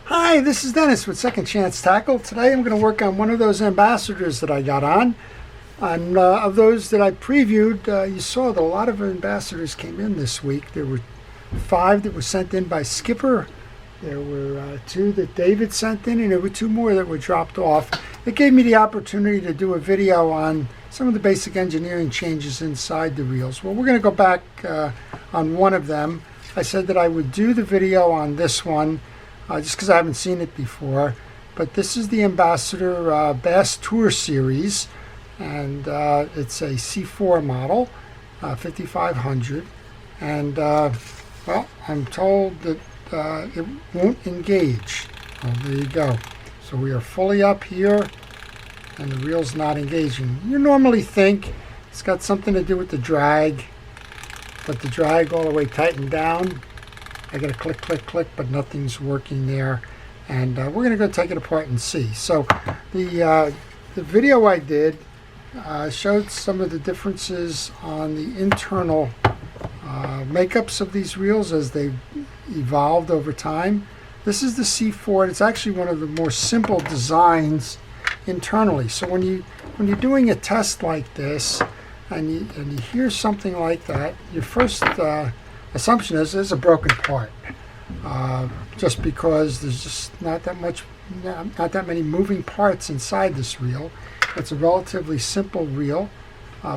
Hi, this is Dennis with Second Chance Tackle. Today I'm going to work on one of those ambassadors that I got on. Of those that I previewed, you saw that a lot of ambassadors came in this week. There were 5 that were sent in by Skipper. There were 2 that David sent in, and there were 2 more that were dropped off. It gave me the opportunity to do a video on some of the basic engineering changes inside the reels. Well, we're going to go back on one of them. I said that I would do the video on this one just because I haven't seen it before. But this is the Ambassadeur Bass Tour Series, and it's a C4 model, 5500. And well, I'm told that it won't engage. Well, there you go. So we are fully up here, and the reel's not engaging. You normally think it's got something to do with the drag, but the drag all the way tightened down. I got to click, click, click, but nothing's working there. And we're going to go take it apart and see. So the video I did showed some of the differences on the internal makeups of these reels as they've evolved over time. This is the C4. It's actually one of the more simple designs internally. So when you're doing a test like this and you hear something like that, your first assumption is there's a broken part, just because there's just not that many moving parts inside this reel. It's a relatively simple reel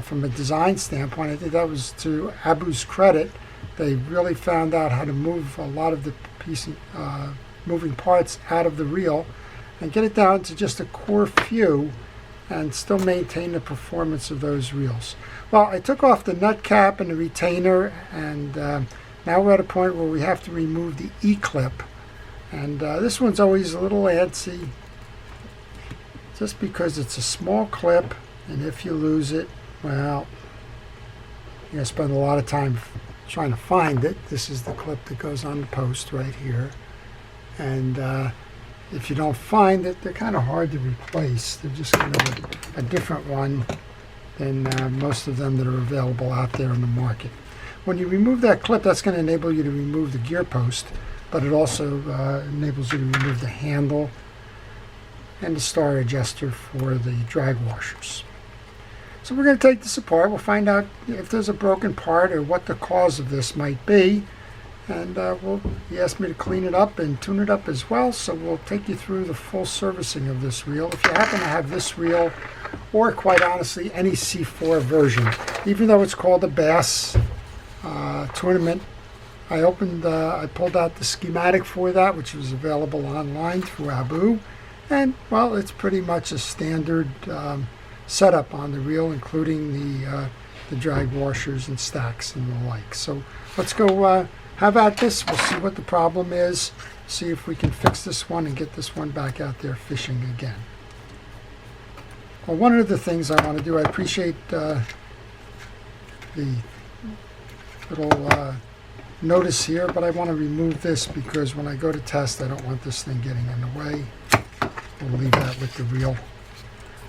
from a design standpoint. I think that was to Abu's credit. They really found out how to move a lot of the moving parts out of the reel and get it down to just a core few and still maintain the performance of those reels. Well, I took off the nut cap and the retainer, and now we're at a point where we have to remove the E-clip. And this one's always a little antsy just because it's a small clip, and if you lose it, well, you're going to spend a lot of time trying to find it. This is the clip that goes on the post right here. And if you don't find it, they're kind of hard to replace. They're just kind of a different one than most of them that are available out there in the market. When you remove that clip, that's going to enable you to remove the gear post, but it also enables you to remove the handle and the star adjuster for the drag washers. So we're going to take this apart. We'll find out if there's a broken part or what the cause of this might be. And he asked me to clean it up and tune it up as well, so we'll take you through the full servicing of this reel. If you happen to have this reel, or quite honestly any C4 version, even though it's called a Bass Tournament, I pulled out the schematic for that, which was available online through Abu, and well, it's pretty much a standard setup on the reel, including the drag washers and stacks and the like. So let's go have at this. We'll see what the problem is, see if we can fix this one and get this one back out there fishing again. Well, one of the things I want to do, I appreciate the little notice here, but I want to remove this because when I go to test, I don't want this thing getting in the way. We'll leave that with the reel.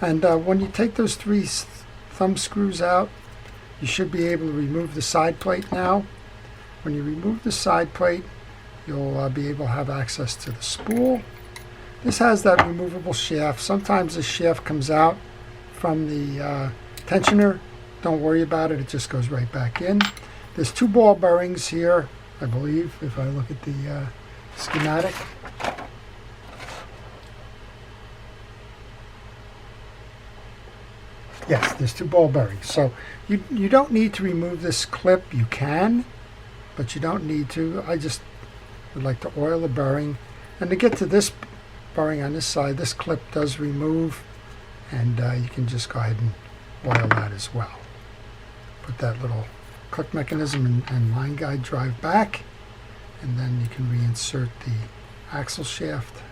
And when you take those 3 thumb screws out, you should be able to remove the side plate now. When you remove the side plate, you'll be able to have access to the spool. This has that removable shaft. Sometimes the shaft comes out from the tensioner. Don't worry about it, it just goes right back in. There's 2 ball bearings here, I believe, if I look at the schematic. Yes, there's 2 ball bearings. So you don't need to remove this clip. You can, but you don't need to. I just would like to oil the bearing. And to get to this bearing on this side, this clip does remove, and you can just go ahead and oil that as well. Put that little click mechanism and line guide drive back, and then you can reinsert the axle shaft,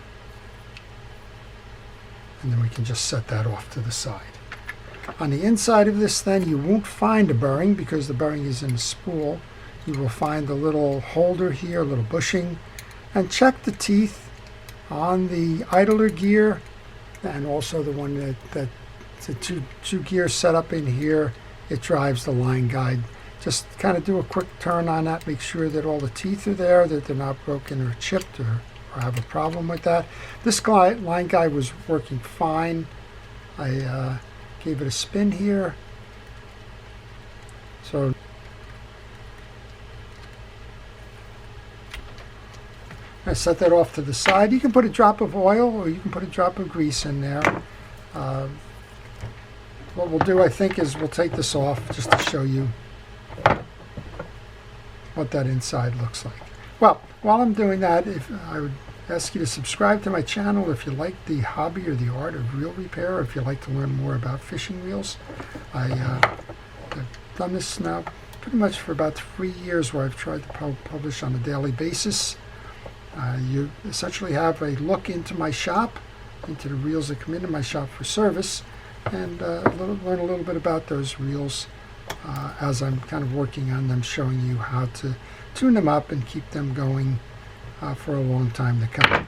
and then we can just set that off to the side. On the inside of this, then, you won't find a bearing because the bearing is in a spool. You will find a little holder here, a little bushing, and check the teeth on the idler gear and also the one that's a two gear setup in here. It drives the line guide. Just kind of do a quick turn on that, make sure that all the teeth are there, that they're not broken or chipped or or have a problem with that. This line guide was working fine. I gave it a spin here. So I set that off to the side. You can put a drop of oil or you can put a drop of grease in there. What we'll do, I think, is we'll take this off just to show you what that inside looks like. Well, while I'm doing that, I would ask you to subscribe to my channel if you like the hobby or the art of reel repair, or if you'd like to learn more about fishing reels. I've done this now pretty much for about 3 years, where I've tried to publish on a daily basis. You essentially have a look into my shop, into the reels that come into my shop for service, and learn a little bit about those reels as I'm kind of working on them, showing you how to tune them up and keep them going for a long time to come.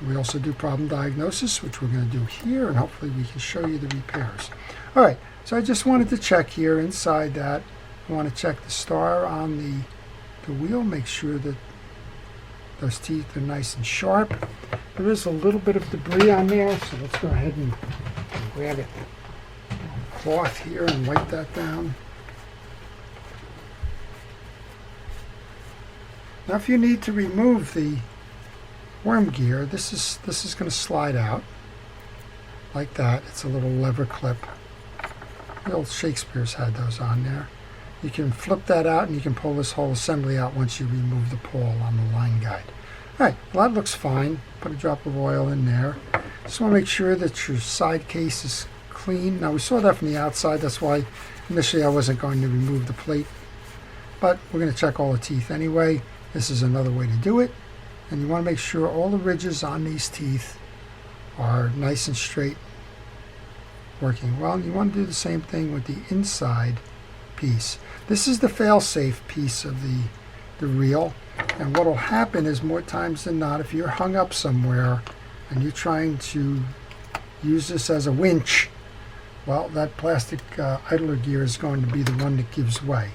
We also do problem diagnosis, which we're going to do here, and hopefully we can show you the repairs. All right, so I just wanted to check here inside that. I want to check the star on the wheel, make sure that those teeth are nice and sharp. There is a little bit of debris on there, so let's go ahead and grab it. Cloth here and wipe that down. Now, if you need to remove the worm gear, this is going to slide out like that. It's a little lever clip. The old Shakespeare's had those on there. You can flip that out and you can pull this whole assembly out once you remove the pawl on the line guide. All right, well, that looks fine. Put a drop of oil in there. Just want to make sure that your side case is clean. Now, we saw that from the outside. That's why initially I wasn't going to remove the plate, but we're going to check all the teeth anyway. This is another way to do it. And you want to make sure all the ridges on these teeth are nice and straight, working well. And you want to do the same thing with the inside piece. This is the fail-safe piece of the reel. And what will happen is, more times than not, if you're hung up somewhere and you're trying to use this as a winch, well, that plastic idler gear is going to be the one that gives way.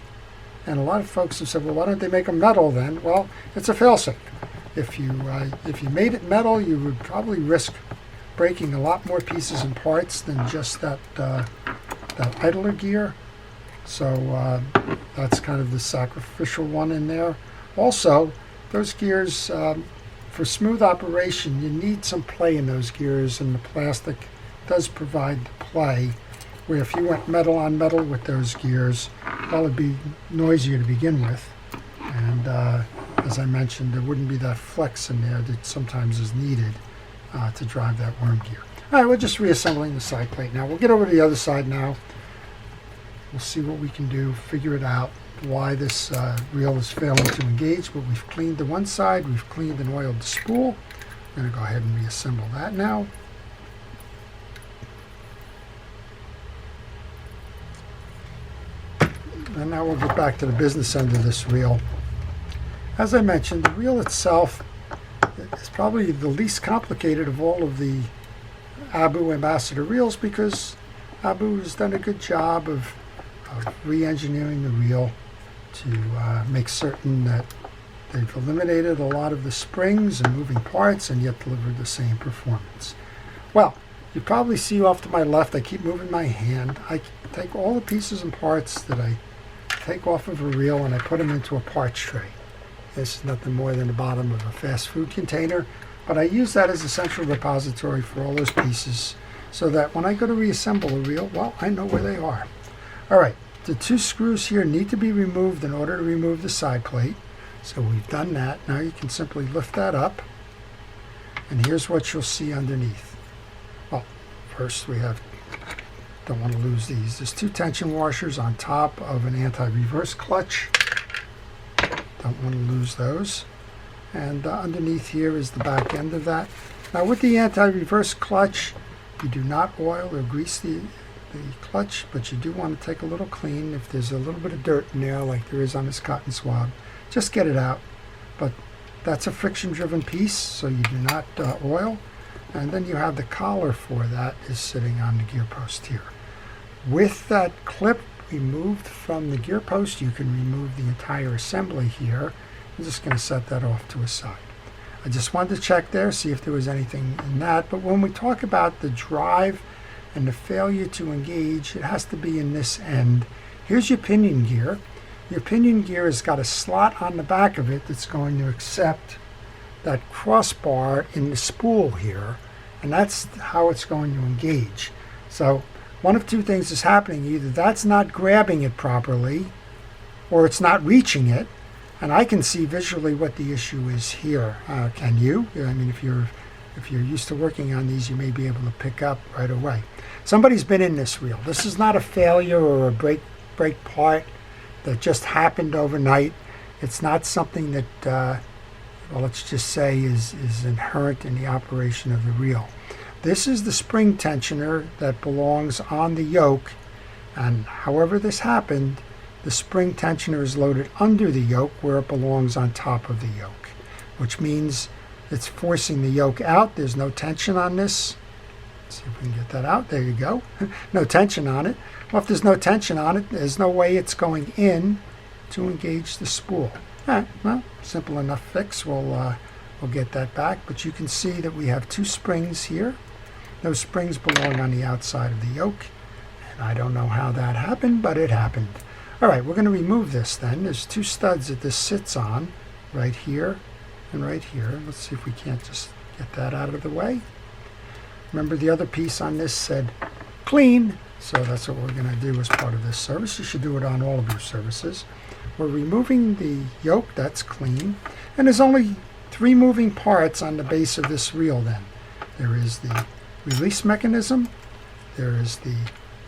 And a lot of folks have said, well, why don't they make them metal then? Well, it's a fail-safe. If you made it metal, you would probably risk breaking a lot more pieces and parts than just that idler gear. So that's kind of the sacrificial one in there. Also, those gears, for smooth operation, you need some play in those gears, and the plastic does provide the play, where if you went metal on metal with those gears, well, it'd be noisier to begin with. And as I mentioned, there wouldn't be that flex in there that sometimes is needed to drive that worm gear. All right, we're just reassembling the side plate now. We'll get over to the other side now. We'll see what we can do, figure it out, why this reel is failing to engage. But we've cleaned the one side, we've cleaned and oiled the spool. I'm going to go ahead and reassemble that now. And now we'll get back to the business end of this reel. As I mentioned, the reel itself is probably the least complicated of all of the Abu Ambassador reels, because Abu has done a good job of re-engineering the reel to make certain that they've eliminated a lot of the springs and moving parts and yet delivered the same performance. Well, you probably see off to my left, I keep moving my hand. I take all the pieces and parts that I take off of a reel and I put them into a parts tray. This is nothing more than the bottom of a fast food container, but I use that as a central repository for all those pieces, so that when I go to reassemble a reel, well, I know where they are. All right, the two screws here need to be removed in order to remove the side plate. So we've done that. Now you can simply lift that up, and here's what you'll see underneath. Well, first we have, don't want to lose these. There's two tension washers on top of an anti-reverse clutch. Don't want to lose those. And underneath here is the back end of that. Now with the anti-reverse clutch, you do not oil or grease the clutch, but you do want to take a little clean. If there's a little bit of dirt in there, like there is on this cotton swab, just get it out. But that's a friction-driven piece, so you do not oil. And then you have the collar for that is sitting on the gear post here. With that clip removed from the gear post, you can remove the entire assembly here. I'm just going to set that off to a side. I just wanted to check there, see if there was anything in that. But when we talk about the drive and the failure to engage, it has to be in this end. Here's your pinion gear. Your pinion gear has got a slot on the back of it that's going to accept that crossbar in the spool here, and that's how it's going to engage. So one of two things is happening. Either that's not grabbing it properly, or it's not reaching it. And I can see visually what the issue is here. Can you? I mean, if you're used to working on these, you may be able to pick up right away. Somebody's been in this reel. This is not a failure or a break part that just happened overnight. It's not something that, well, let's just say is inherent in the operation of the reel. This is the spring tensioner that belongs on the yoke, and however this happened, the spring tensioner is loaded under the yoke where it belongs on top of the yoke, which means it's forcing the yoke out. There's no tension on this. Let's see if we can get that out. There you go. No tension on it. Well, if there's no tension on it, there's no way it's going in to engage the spool. All right, well, simple enough fix. We'll get that back. But you can see that we have two springs here. Those springs belong on the outside of the yoke. And I don't know how that happened, but it happened. All right, we're going to remove this then. There's two studs that this sits on, right here and right here. Let's see if we can't just get that out of the way. Remember, the other piece on this said clean, so that's what we're going to do as part of this service. You should do it on all of your services. We're removing the yoke, that's clean. And there's only three moving parts on the base of this reel then. There is the release mechanism, there is the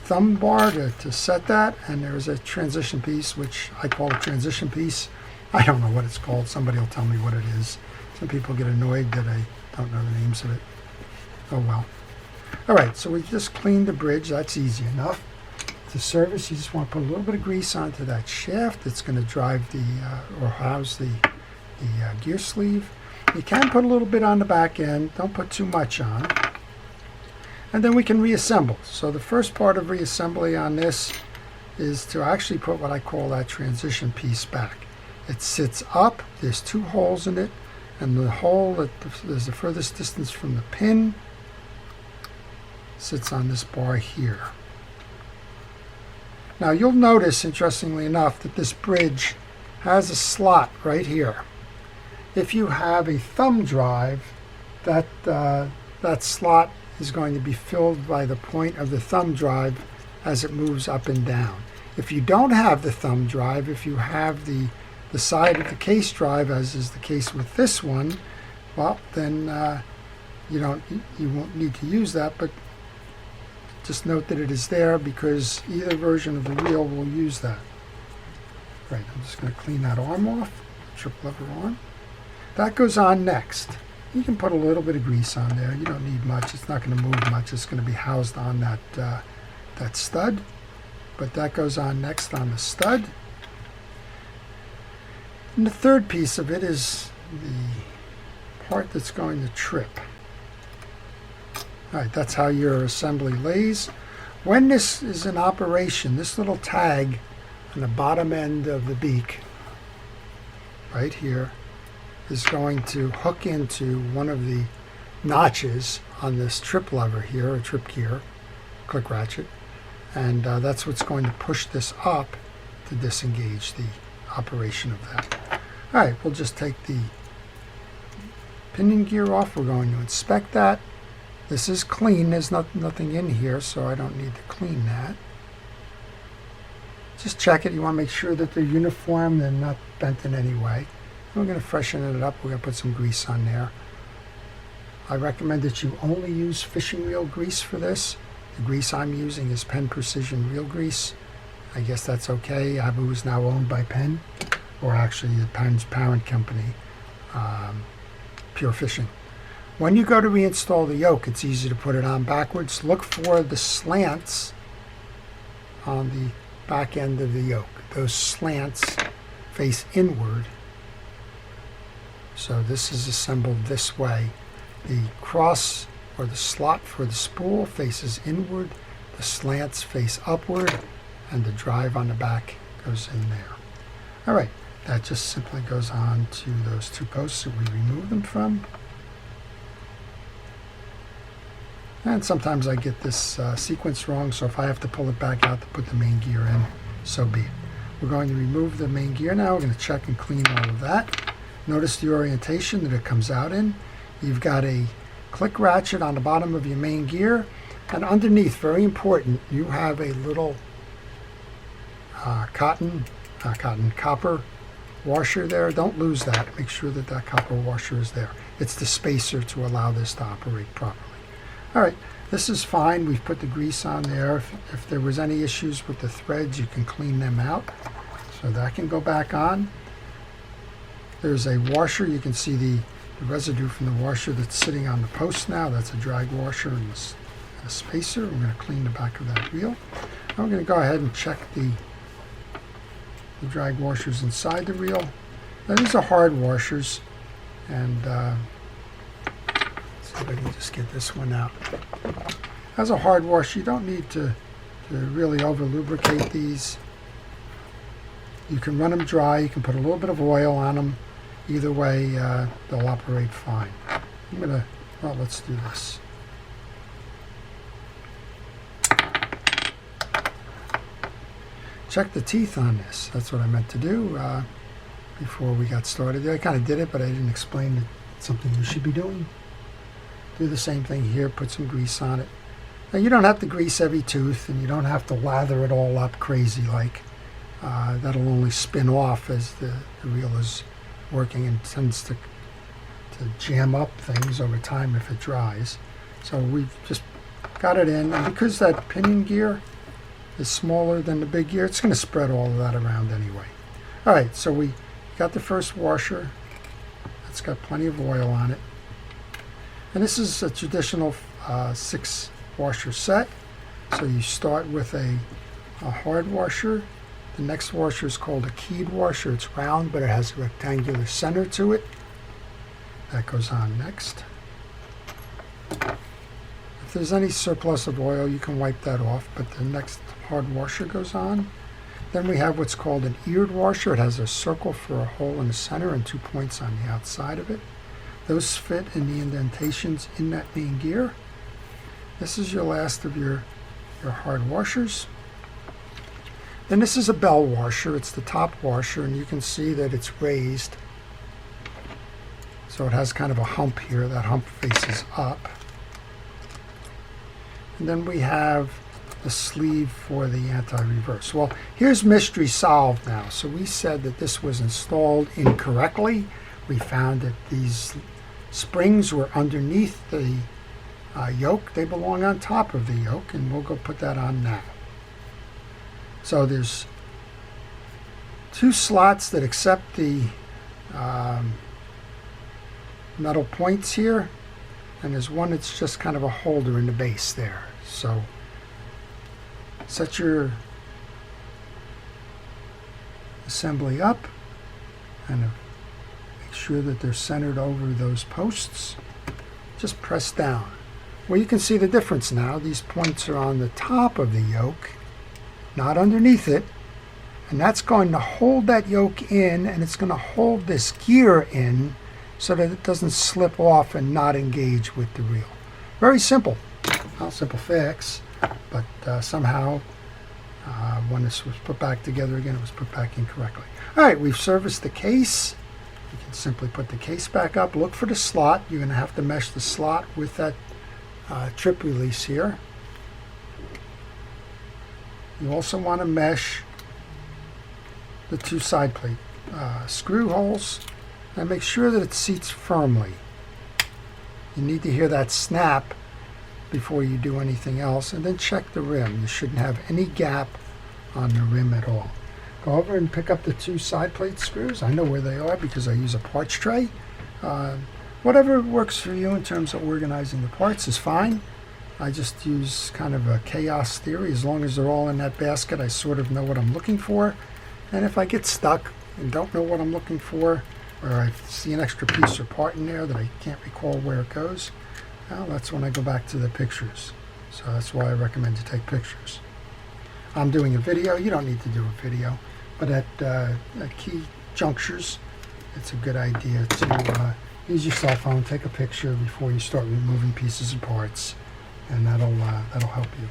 thumb bar to set that, and there's a transition piece, which I call a transition piece. I don't know what it's called. Somebody will tell me what it is. Some people get annoyed that I don't know the names of it. Oh well. All right, so we just cleaned the bridge. That's easy enough. To service, you just want to put a little bit of grease onto that shaft that's going to drive the or house the gear sleeve. You can put a little bit on the back end. Don't put too much on. And then we can reassemble. So the first part of reassembly on this is to actually put what I call that transition piece back. It sits up, there's two holes in it, and the hole that is the furthest distance from the pin sits on this bar here. Now you'll notice, interestingly enough, that this bridge has a slot right here. If you have a thumb drive, that slot is going to be filled by the point of the thumb drive as it moves up and down. If you don't have the thumb drive, if you have the side of the case drive, as is the case with this one, well, then you won't need to use that, but just note that it is there because either version of the reel will use that. Right, I'm just going to clean that arm off, trip lever arm. That goes on next. You can put a little bit of grease on there. You don't need much. It's not going to move much. It's going to be housed on that stud. But that goes on next on the stud. And the third piece of it is the part that's going to trip. All right, that's how your assembly lays. When this is in operation, this little tag on the bottom end of the beak, right here, is going to hook into one of the notches on this trip lever here, a trip gear, click ratchet, and that's what's going to push this up to disengage the operation of that. All right, we'll just take the pinion gear off. We're going to inspect that. This is clean. There's nothing in here, so I don't need to clean that. Just check it. You want to make sure that they're uniform and not bent in any way. We're going to freshen it up. We're going to put some grease on there. I recommend that you only use fishing reel grease for this. The grease I'm using is Penn Precision Reel Grease. I guess that's okay. Abu is now owned by Penn, or actually the Penn's parent company, Pure Fishing. When you go to reinstall the yoke, it's easy to put it on backwards. Look for the slants on the back end of the yoke. Those slants face inward. So this is assembled this way. The cross or the slot for the spool faces inward, the slants face upward, and the drive on the back goes in there. All right, That just simply goes on to those two posts that we remove them from. And sometimes I get this sequence wrong, so if I have to pull it back out to put the main gear in, so be it. We're going to remove the main gear now. We're going to check and clean all of that. Notice the orientation that it comes out in. You've got a click ratchet on the bottom of your main gear, and underneath, very important, you have a little copper washer there. Don't lose that. Make sure that that copper washer is there. It's the spacer to allow this to operate properly. All right, this is fine. We've put the grease on there. If there was any issues with the threads, you can clean them out. So that can go back on. There's a washer. You can see the residue from the washer that's sitting on the post now. That's a drag washer and a spacer. We're going to clean the back of that wheel. I'm going to go ahead and check the drag washers inside the reel. Now, these are hard washers, and see if I can just get this one out. As a hard wash, you don't need to really over lubricate these. You can run them dry. You can put a little bit of oil on them. Either way, they'll operate fine. Well, let's do this. Check the teeth on this. That's what I meant to do before we got started. I kind of did it, but I didn't explain that it's something you should be doing. Do the same thing here. Put some grease on it. Now, you don't have to grease every tooth, and you don't have to lather it all up crazy like. That'll only spin off as the reel is working, and tends to jam up things over time if it dries. So we've just got it in, and because that pinion gear is smaller than the big gear, it's going to spread all of that around anyway. All right, so we got the first washer. It's got plenty of oil on it. And this is a traditional 6 washer set. So you start with a hard washer. The next washer is called a keyed washer. It's round, but it has a rectangular center to it. That goes on next. If there's any surplus of oil, you can wipe that off, but the next hard washer goes on. Then we have what's called an eared washer. It has a circle for a hole in the center and 2 points on the outside of it. Those fit in the indentations in that main gear. This is your last of your hard washers. Then this is a bell washer. It's the top washer, and you can see that it's raised. So it has kind of a hump here. That hump faces up. And then we have the sleeve for the anti-reverse. Well, here's mystery solved now. So we said that this was installed incorrectly. We found that these springs were underneath the yoke. They belong on top of the yoke, and we'll go put that on now. So there's 2 slots that accept the metal points here, and there's one that's just kind of a holder in the base there. So set your assembly up and make sure that they're centered over those posts. Just press down. Well, you can see the difference now. These points are on the top of the yoke, not underneath it, and that's going to hold that yoke in, and it's going to hold this gear in so that it doesn't slip off and not engage with the reel. Very simple. Not a simple fix, but somehow when this was put back together again, it was put back incorrectly. All right, we've serviced the case. You can simply put the case back up. Look for the slot. You're going to have to mesh the slot with that trip release here. You also want to mesh the 2 side plate screw holes and make sure that it seats firmly. You need to hear that snap before you do anything else, and then check the rim. You shouldn't have any gap on the rim at all. Go over and pick up the 2 side plate screws. I know where they are because I use a parts tray. Whatever works for you in terms of organizing the parts is fine. I just use kind of a chaos theory. As long as they're all in that basket, I sort of know what I'm looking for. And if I get stuck and don't know what I'm looking for, or I see an extra piece or part in there that I can't recall where it goes, well, that's when I go back to the pictures. So that's why I recommend to take pictures. I'm doing a video. You don't need to do a video, but that key junctures, it's a good idea to use your cell phone, take a picture before you start removing pieces and parts, and that'll help you.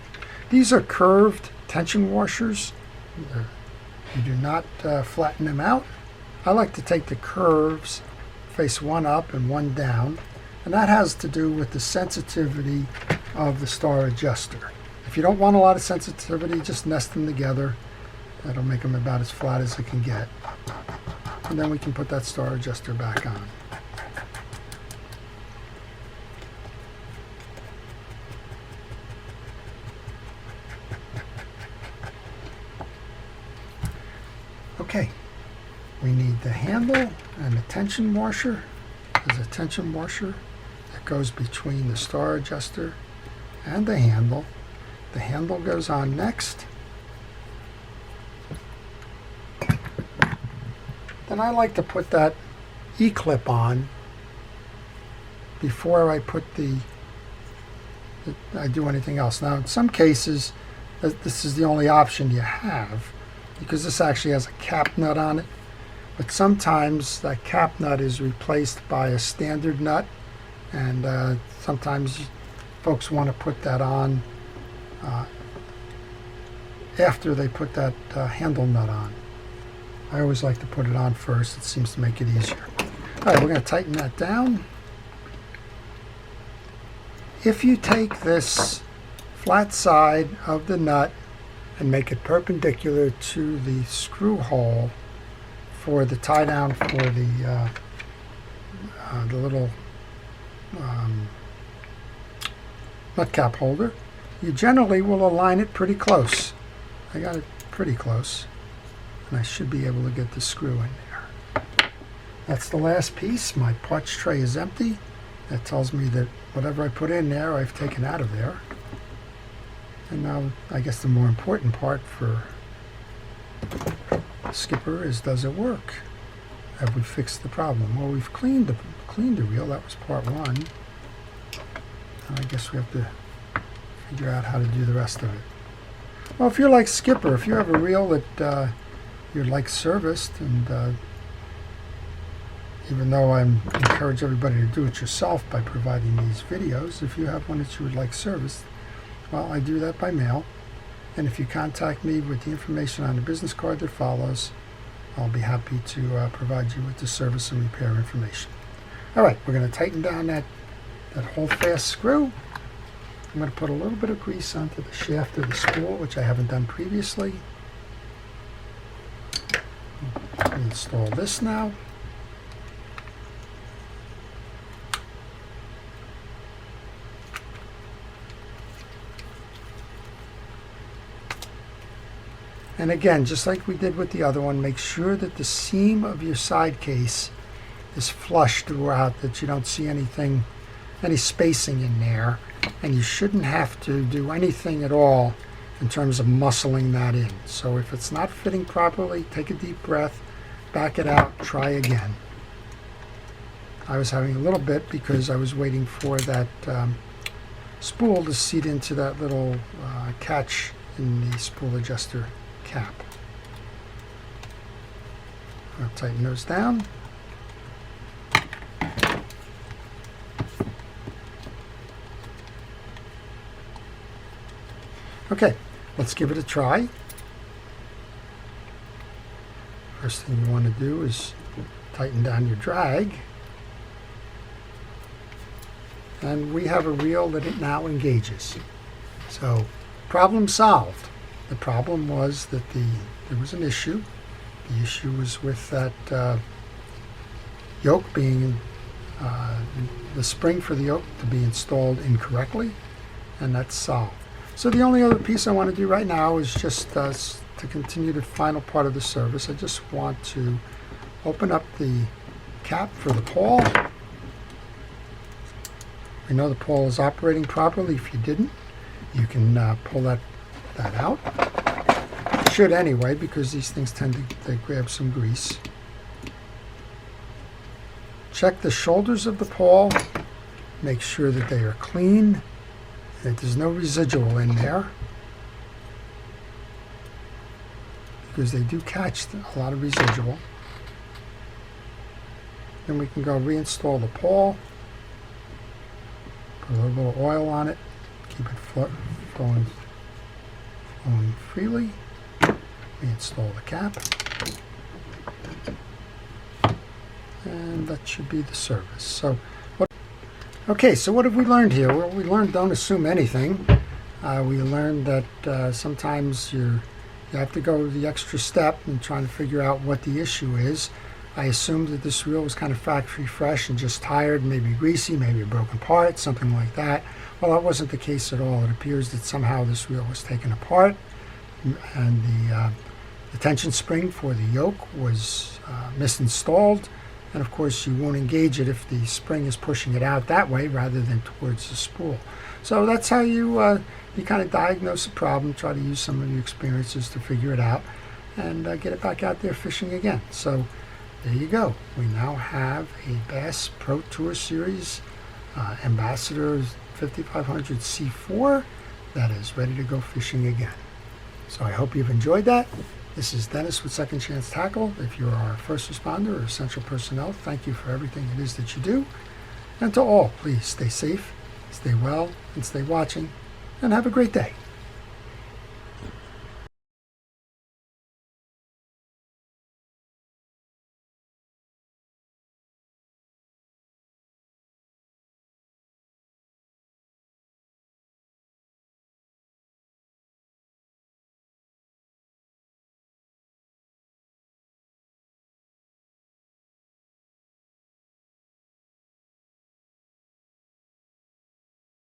These are curved tension washers. You do not flatten them out. I like to take the curves, face one up and one down, and that has to do with the sensitivity of the star adjuster. If you don't want a lot of sensitivity, just nest them together. That'll make them about as flat as it can get. And then we can put that star adjuster back on. Okay, we need the handle and the tension washer. There's a tension washer that goes between the star adjuster and the handle. The handle goes on next. Then I like to put that E-clip on before I do anything else. Now, in some cases, this is the only option you have, because this actually has a cap nut on it. But sometimes that cap nut is replaced by a standard nut, and sometimes folks want to put that on after they put that handle nut on. I always like to put it on first. It seems to make it easier. All right, we're going to tighten that down. If you take this flat side of the nut and make it perpendicular to the screw hole for the tie down for the little nut cap holder, you generally will align it pretty close. I got it pretty close, and I should be able to get the screw in there. That's the last piece. My parts tray is empty. That tells me that whatever I put in there, I've taken out of there. And now, I guess the more important part for Skipper is, does it work? Have we fixed the problem? Well, we've cleaned the reel. That was part one. Now I guess we have to figure out how to do the rest of it. Well, if you're like Skipper, if you have a reel that you'd like serviced, and even though I encourage everybody to do it yourself by providing these videos, if you have one that you would like serviced, well, I do that by mail. And if you contact me with the information on the business card that follows, I'll be happy to provide you with the service and repair information. All right, we're going to tighten down that hold-fast screw. I'm going to put a little bit of grease onto the shaft of the spool, which I haven't done previously. Install this now. And again, just like we did with the other one, make sure that the seam of your side case is flush throughout, that you don't see anything, any spacing in there. And you shouldn't have to do anything at all in terms of muscling that in. So if it's not fitting properly, take a deep breath, back it out, try again. I was having a little bit because I was waiting for that spool to seat into that little catch in the spool adjuster cap. I'll tighten those down. Okay, let's give it a try. First thing you want to do is tighten down your drag. And we have a reel that it now engages. So, problem solved. The problem was that there was an issue. The issue was with that yoke being, the spring for the yoke to be installed incorrectly, and that's solved. So the only other piece I want to do right now is just to continue the final part of the service. I just want to open up the cap for the pawl. We know the pawl is operating properly. If you didn't, you can pull that out. You should anyway, because these things tend to grab some grease. Check the shoulders of the pawl. Make sure that they are clean, that there's no residual in there, because they do catch a lot of residual. Then we can go reinstall the pawl. Put a little oil on it. Keep it flowing freely. Reinstall the cap. And that should be the service. So, okay, so what have we learned here? Well, we learned don't assume anything. We learned that sometimes you have to go the extra step in trying to figure out what the issue is. I assumed that this wheel was kind of factory fresh and just tired, maybe greasy, maybe a broken part, something like that. Well, that wasn't the case at all. It appears that somehow this wheel was taken apart, and the tension spring for the yoke was misinstalled. And of course, you won't engage it if the spring is pushing it out that way rather than towards the spool. So that's how you kind of diagnose the problem, try to use some of your experiences to figure it out, and get it back out there fishing again. So there you go. We now have a Bass Pro Tour Series Ambassadeur 5500 C4 that is ready to go fishing again. So I hope you've enjoyed that. This is Dennis with Second Chance Tackle. If you're our first responder or essential personnel, thank you for everything it is that you do. And to all, please stay safe, stay well, and stay watching, and have a great day.